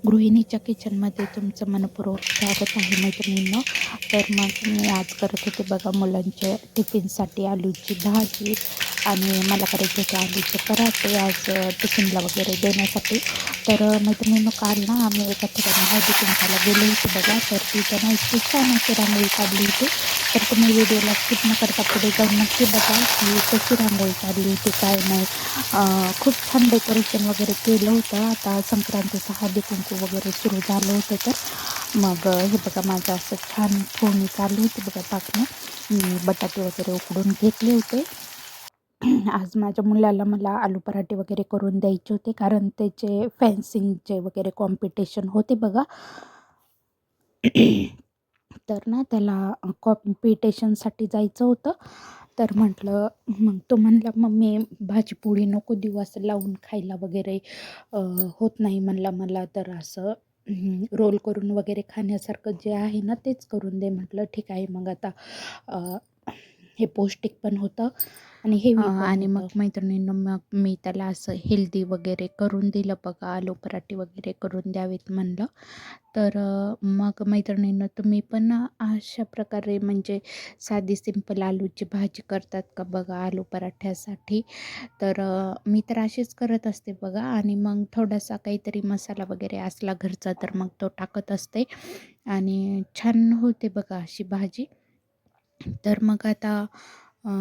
गृहिणीच्या किचनमध्ये तुमचं मनपूर्वक स्वागत आहे मैत्रिणींनो. तर मग मी आज करत होते बघा मुलांच्या टिफिनसाठी आलूची भाजी आणि मला करायचे होते आलूचे पराठे आज टिफिनला वगैरे देण्यासाठी. तर मैत्रिणींनो, काल ना आम्ही एका ठिकाणी हळदी कुंकवाला गेलो होतो बघा. तर तिथं ना इतकी छान अशी रांगोळी काढली होती. तर तुम्ही व्हिडिओला स्किप न करता पुढे जाऊन नक्की बघा की कशी रांगोळी काढली होती, काय नाही. खूप छान डेकोरेशन वगैरे केलं होतं. आता संक्रांतीचं हळदी कुंकू वगैरे सुरू झालं होतं. तर मग हे बघा माझं असं छान फोडणी चालू होती बघा टाकणं. मी बटाटे वगैरे उकडून घेतले होते. आज माझ्या मुलाला मला आलू पराठे वगैरे करून द्यायचे होते, कारण त्याचे फॅन्सिंगचे वगैरे कॉम्पिटिशन होते बघा. तर ना त्याला कॉम्पिटिशनसाठी जायचं होतं. तर म्हटलं, मग तो म्हणला, मम्मी भाजी-पोळी नको देऊ, असं लावून खायला वगैरे होत नाही म्हणला मला. तर असं रोल करून वगैरे खाण्यासारखं जे आहे ना तेच करून दे. म्हटलं ठीक आहे. मग आता अ, हे पौष्टिक पण होतं आणि हेवी पण आणि मग होतं. मैत्रिणींना मग मी त्याला असं हेल्दी वगैरे करून दिलं बघा, आलू पराठे वगैरे करून द्यावेत म्हणलं. तर मग मैत्रिणींनो, तुम्ही पण अशा प्रकारे म्हणजे साधी सिंपल आलूची भाजी करतात का बघा आलू पराठ्यासाठी. तर मी तर अशीच करत असते बघा, आणि मग थोडासा काहीतरी मसाला वगैरे असला घरचा तर मग तो टाकत असते आणि छान होते बघा अशी भाजी. तर मग आता अ,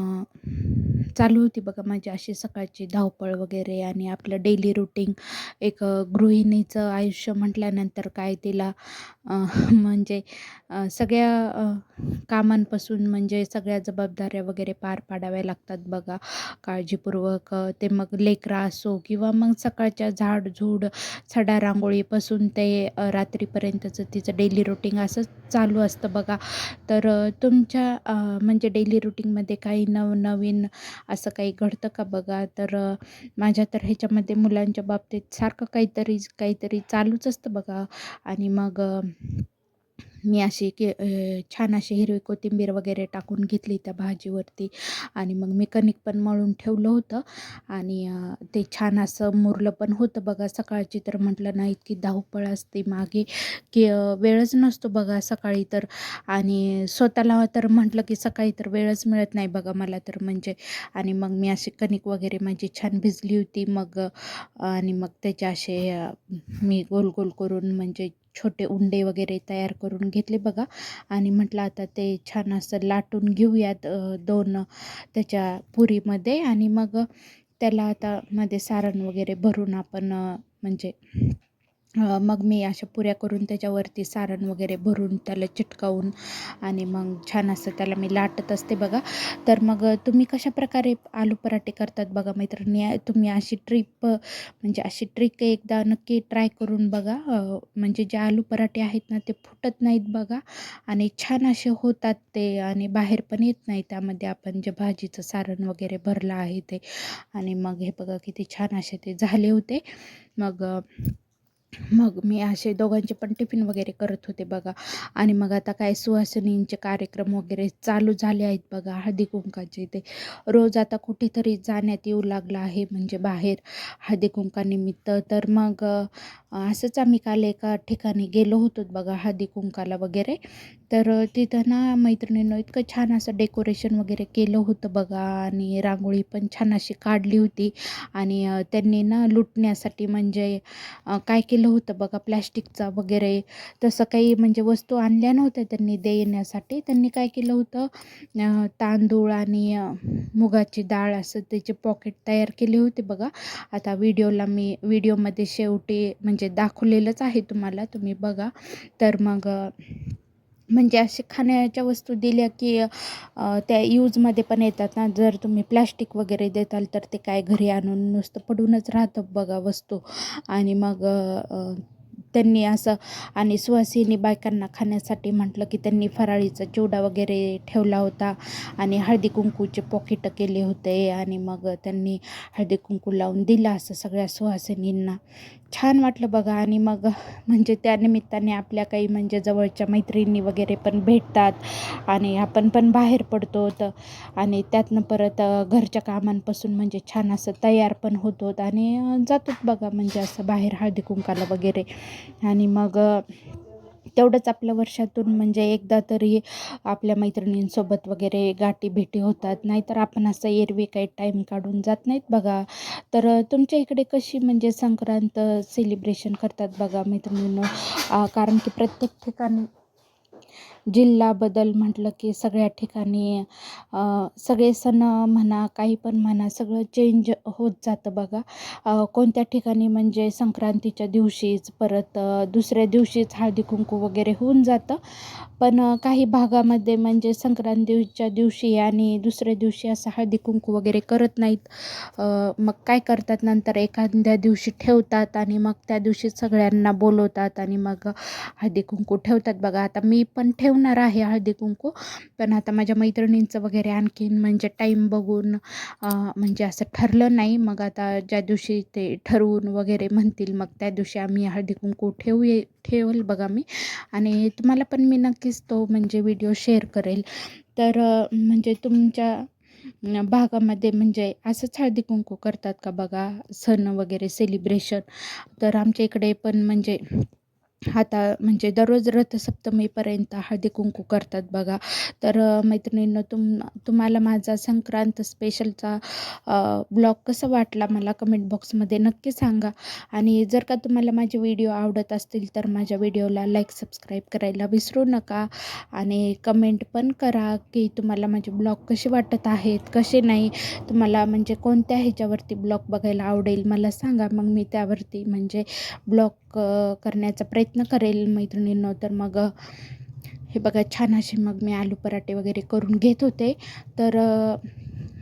चालू होती बघा माझी अशी सकाळची धावपळ वगैरे आणि आपलं डेली रुटीन. एक गृहिणीचं आयुष्य म्हटल्यानंतर काय तिला म्हणजे सगळ्या कामांपासून म्हणजे सगळ्या जबाबदाऱ्या वगैरे पार पाडाव्या लागतात बघा काळजीपूर्वक. ते मग लेकरं असो किंवा मग सकाळच्या झाडझूड, सडा रांगोळीपासून ते रात्रीपर्यंतचं तिचं डेली रुटीन असं चालू असतं बघा. तर तुमच्या म्हणजे डेली रुटीनमध्ये काही नवनवीन असं काही घडतं का बघा. तर माझ्या तर ह्याच्यामध्ये मुलांच्या बाबतीत सारखं काहीतरी काहीतरी चालूच असतं बघा. आणि मग मी अशी छान अशी हिरवी कोथिंबीर वगैरे टाकून घेतली त्या भाजीवरती आणि मग मी कणिक पण मळून ठेवलं होतं आणि ते छान असं मुरलं पण होतं बघा. सकाळची तर म्हटलं ना इतकी धावपळ असते मागे की वेळच नसतो बघा सकाळी तर. आणि स्वतःला तर म्हटलं की सकाळी तर वेळच मिळत नाही बघा मला तर म्हणजे. आणि मग मी अशी कणिक वगैरे माझी छान भिजली होती मग आणि मग त्याचे असे मी गोल गोल करून म्हणजे छोटे उंडे वगैरे तयार करून घेतले बघा. आणि म्हटलं आता ते छान असं लाटून घेऊयात दोन त्याच्या पुरीमध्ये. आणि मग त्याला आता मध्ये सारण वगैरे भरून आपण म्हणजे मग मी अशा पुऱ्या करून त्याच्यावरती सारण वगैरे भरून त्याला चिटकावून आणि मग छान असं त्याला मी लाटत असते बघा. तर मग तुम्ही कशाप्रकारे आलू पराठे करतात बघा मैत्रिणी. तुम्ही अशी म्हणजे अशी ट्रिक एकदा नक्की ट्राय करून बघा. म्हणजे जे आलू पराठे आहेत ना ते फुटत नाहीत बघा आणि छान असे होतात ते आणि बाहेर पण येत नाही त्यामध्ये आपण जे भाजीचं सारण वगैरे भरलं आहे ते. आणि मग हे बघा किती छान असे ते झाले होते. मग मी असे दोघांचे पण टिफिन वगैरे करत होते बघा. आणि मग आता काय सुहासिनींचे कार्यक्रम वगैरे चालू झाले आहेत बघा हळदी कुंकाचे. ते रोज आता कुठेतरी जाण्यात येऊ लागलं आहे म्हणजे बाहेर हळदी कुंकानिमित्त. तर मग असंच आम्ही काल एका ठिकाणी गेलो होतो बघा हळदी कुंकाला वगैरे. तर तिथं ना मैत्रिणींनो इतकं छान असं डेकोरेशन वगैरे केलं होतं बघा आणि रांगोळी पण छान अशी काढली होती. आणि त्यांनी ना लुटण्यासाठी म्हणजे काय केलं होतं बघा प्लॅस्टिकचा वगैरे तसं काही म्हणजे वस्तू आणल्या नव्हत्या त्यांनी देण्यासाठी. त्यांनी काय केलं होतं तांदूळ आणि मुगाची डाळ असं त्याचे पॉकेट तयार केले होते बघा. आता व्हिडिओमध्ये शेवटी म्हणजे दाखवलेलंच आहे तुम्हाला, तुम्ही बघा. तर मग म्हणजे असे खाण्याच्या वस्तू दिल्या की त्या यूजमध्ये पण येतात ना. जर तुम्ही प्लॅस्टिक वगैरे देताल तर ते काय घरी आणून नुसतं पडूनच राहतं बघा वस्तू. आणि मग त्यांनी असं आणि सुवासिनी बायकांना खाण्यासाठी म्हटलं की त्यांनी फराळीचा चिवडा वगैरे ठेवला होता आणि हळदी कुंकूचे पॉकेट केले होते आणि मग त्यांनी हळदी कुंकू लावून दिलं असं सगळ्या सुहासिनींना. छान वाटलं बघा. आणि मग म्हणजे त्या निमित्ताने आपल्या काही म्हणजे जवळच्या मैत्रिणी वगैरे पण भेटतात आणि आपण पण बाहेर पडतो आणि त्यातनं परत घरच्या कामांपासून म्हणजे छान असं तयार पण होतो आणि जातो बघा म्हणजे असं बाहेर हळदी कुंकाला वगैरे. आणि मग तेवढंच आपल्या वर्षातून म्हणजे एकदा तरी आपल्या मैत्रिणींसोबत वगैरे गाठी भेटी होतात. नाहीतर आपण असं एरवी काही टाईम काढून जात नाहीत बघा. तर तुमच्या इकडे कशी म्हणजे संक्रांत सेलिब्रेशन करतात बघा मैत्रिणींनो. कारण की प्रत्येक ठिकाणी जिल्हा बदल म्हटलं की सगळ्या ठिकाणी सगळे सण म्हणा काही पण म्हणा सगळं चेंज होत जातं बघा. कोणत्या ठिकाणी म्हणजे संक्रांतीच्या दिवशीच परत दुसऱ्या दिवशीच हळदी कुंकू वगैरे होऊन जातं. पण काही भागामध्ये म्हणजे संक्रांतीच्या दिवशी आणि दुसऱ्या दिवशी असं हळदी कुंकू वगैरे करत नाहीत. मग काय करतात नंतर एखाद्या दिवशी ठेवतात आणि मग त्या दिवशी सगळ्यांना बोलवतात आणि मग हळदी कुंकू ठेवतात बघा. आता मी पण ठेवणार आहे हळदी कुंकू. पण आता माझ्या मैत्रिणींचं वगैरे आणखीन म्हणजे टाईम बघून म्हणजे असं ठरलं नाही. मग आता ज्या दिवशी ते ठरवून वगैरे म्हणतील मग त्या दिवशी आम्ही हळदी कुंकू ठेवल बघा मी. आणि तुम्हाला पण मी नक्कीच तो म्हणजे व्हिडिओ शेअर करेल. तर म्हणजे तुमच्या भागामध्ये म्हणजे असंच हळदी कुंकू करतात का बघा सण वगैरे सेलिब्रेशन. तर आमच्या इकडे पण म्हणजे आता म्हणजे दररोज रथसप्तमीपर्यंत हळदी कुंकू करतात बघा. तर मैत्रिणींनो तुम्हाला माझा संक्रांत स्पेशलचा ब्लॉग कसा वाटला मला कमेंट बॉक्समध्ये नक्की सांगा. आणि जर का तुम्हाला माझे व्हिडिओ आवडत असतील तर माझ्या व्हिडिओला लाईक सबस्क्राईब करायला विसरू नका. आणि कमेंट पण करा की तुम्हाला माझे ब्लॉग कसे वाटत आहेत कसे नाही. तुम्हाला म्हणजे कोणत्या ह्याच्यावरती ब्लॉग बघायला आवडेल मला सांगा. मग मी त्यावरती म्हणजे ब्लॉग करण्याचा प्रयत्न करेल मैत्रिणींनो. तर मग हे बघा छान असे मग मी आलू पराठे वगैरे करून घेत होते. तर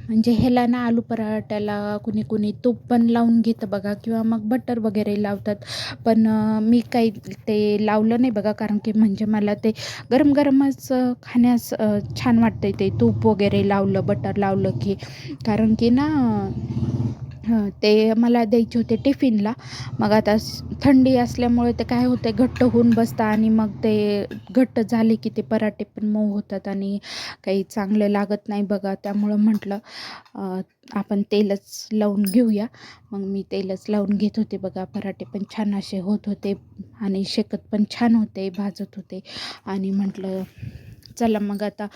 म्हणजे ह्याला ना आलू पराठ्याला कुणी कुणी तूप पण लावून घेतं बघा किंवा मग बटर वगैरे लावतात. पण मी काही ते लावलं नाही बघा. कारण की म्हणजे मला ते गरम गरमच खाण्यास छान वाटतं ते तूप वगैरे लावलं बटर लावलं की. कारण की ना ते मला द्यायचे होते टिफिनला. मग आता थंडी असल्यामुळे ते काय होते घट्ट होऊन बसतं आणि मग ते घट्ट झाले की ते पराठे पण मऊ होतात आणि काही चांगलं लागत नाही बघा. त्यामुळं म्हटलं आपण तेलच लावून घेऊया. मग मी तेलच लावून घेत होते बघा. पराठे पण छान असे होत होते आणि शेकत पण छान होते भाजत होते. आणि म्हटलं चला मग आता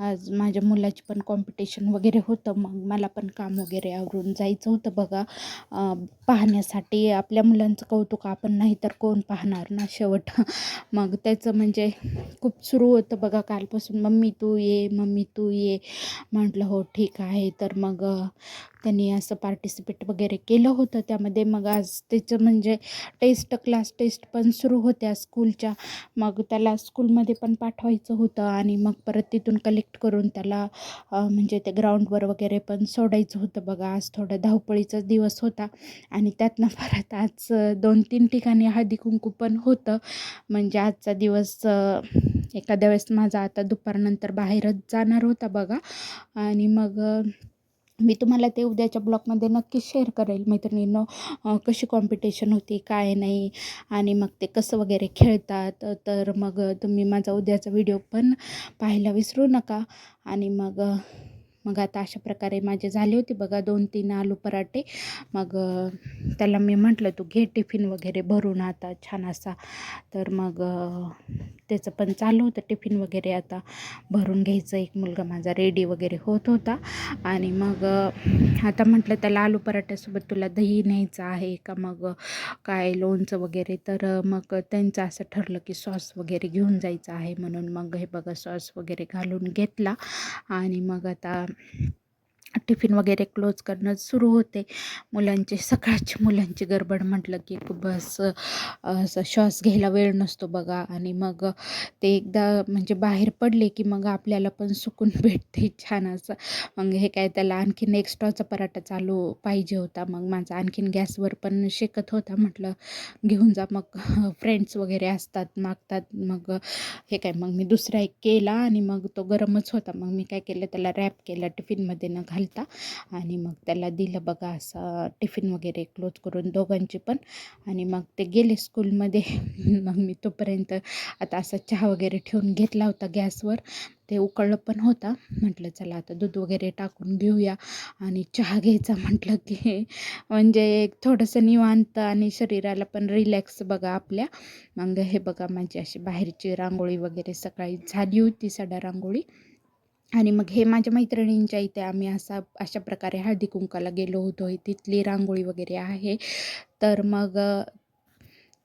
आज माझ्या मुलाची पण कॉम्पिटिशन वगैरे होतं. मग मला पण काम वगैरे आवरून जायचं होतं बघा पाहण्यासाठी. आपल्या मुलांचं कौतुक आपण नाही तर कोण पाहणार ना शेवट. मग त्याचं म्हणजे खूप सुरू होतं बघा कालपासून मम्मी तू ये मम्मी तू ये. म्हटलं हो ठीक आहे. तर मग त्यांनी असं पार्टिसिपेट वगैरे केलं होतं त्यामध्ये. मग आज त्याचं म्हणजे क्लास टेस्ट पण सुरू होत्या स्कूलच्या. मग त्याला स्कूलमध्ये पण पाठवायचं होतं आणि मग परत तिथून कलेक्ट करून त्याला म्हणजे ते ग्राउंडवर वगैरे पण सोडायचं होतं बघा. आज थोडा धावपळीचाच दिवस होता आणि त्यातनं परत आज 2-3 ठिकाणी हळदी कुंकू पण होतं. म्हणजे आजचा दिवस एखाद्या वेळेस माझा आता दुपारनंतर बाहेरच जाणार होता बघा. आणि मग मी तुम्हाला ते उद्याच्या ब्लॉगमध्ये नक्कीच शेअर करेल मैत्रिणींनो. कशी कॉम्पिटिशन होती काय नाही आणि मग ते कसं वगैरे खेळतात. तर मग तुम्ही माझा उद्याचा व्हिडिओ पण पाहायला विसरू नका. आणि मग आता अशा प्रकारे माझे झाले होते बघा 2-3 आलू पराठे. मग त्याला मी म्हटलं तू घे टिफिन वगैरे भरून आता छान असा. तर मग त्याचं पण चालू होतं टिफिन वगैरे आता भरून घ्यायचं. एक मुलगा माझा रेडी वगैरे होत होता. आणि मग आता म्हटलं त्याला आलू पराठ्यासोबत तुला दही न्यायचं आहे का मग काय लोणचं वगैरे. तर मग त्यांचं असं ठरलं की सॉस वगैरे घेऊन जायचं आहे म्हणून. मग हे बघा सॉस वगैरे घालून घेतला आणि मग आता टिफिन वगैरे क्लोज करणं सुरू होते. सकाळची मुलांची गडबड म्हटलं की बस असं श्वास घ्यायला वेळ नसतो बघा. आणि मग ते एकदा म्हणजे बाहेर पडले की मग आपल्याला पण सुकून भेटते छान असं. मग हे काय त्याला आणखीन एक्स्ट्राचा पराठा चालू पाहिजे होता. मग माझा आणखीन गॅसवर पण शेकत होता. म्हटलं घेऊन जा. मग फ्रेंड्स वगैरे असतात मागतात. मग हे काय मग मी दुसरा एक केला आणि मग तो गरमच होता. मग मी काय केलं त्याला रॅप केला टिफिनमध्ये न घालता झालता आणि मग त्याला दिलं बघा असं टिफिन वगैरे क्लोज करून दोघांची पण. आणि मग ते गेले स्कूलमध्ये. मग मी तोपर्यंत आता असा चहा वगैरे ठेवून घेतला होता गॅसवर. ते उकळलं पण होता. म्हटलं चला आता दूध वगैरे टाकून घेऊया आणि चहा घ्यायचा म्हटलं की म्हणजे एक थोडंसं निवांत आणि शरीराला पण रिलॅक्स बघा आपल्या. मग हे बघा माझी अशी बाहेरची रांगोळी वगैरे सकाळी झाली होती, सडा रांगोळी. आणि मग हे माझ्या मैत्रिणींच्या इथे आम्ही अशा प्रकारे हळदी कुंकाला गेलो होतो. तिथली रांगोळी वगैरे आहे. तर मग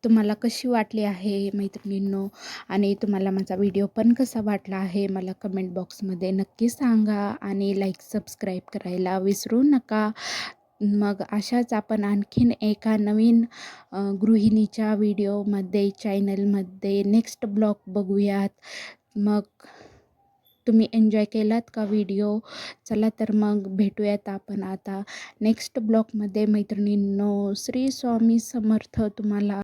तुम्हाला कशी वाटली आहे मैत्रिणींनो, आणि तुम्हाला माझा व्हिडिओ पण कसा वाटला आहे मला कमेंट बॉक्समध्ये नक्की सांगा आणि लाईक सबस्क्राईब करायला विसरू नका. मग अशाच आपण आणखीन एका नवीन गृहिणीच्या व्हिडिओमध्ये चॅनलमध्ये नेक्स्ट ब्लॉग बघूयात. मग तुम्ही एन्जॉय केलात का व्हिडिओ? चला तर मग भेटूयात आपण आता नेक्स्ट ब्लॉगमध्ये मैत्रिणींनो. श्री स्वामी समर्थ तुम्हाला.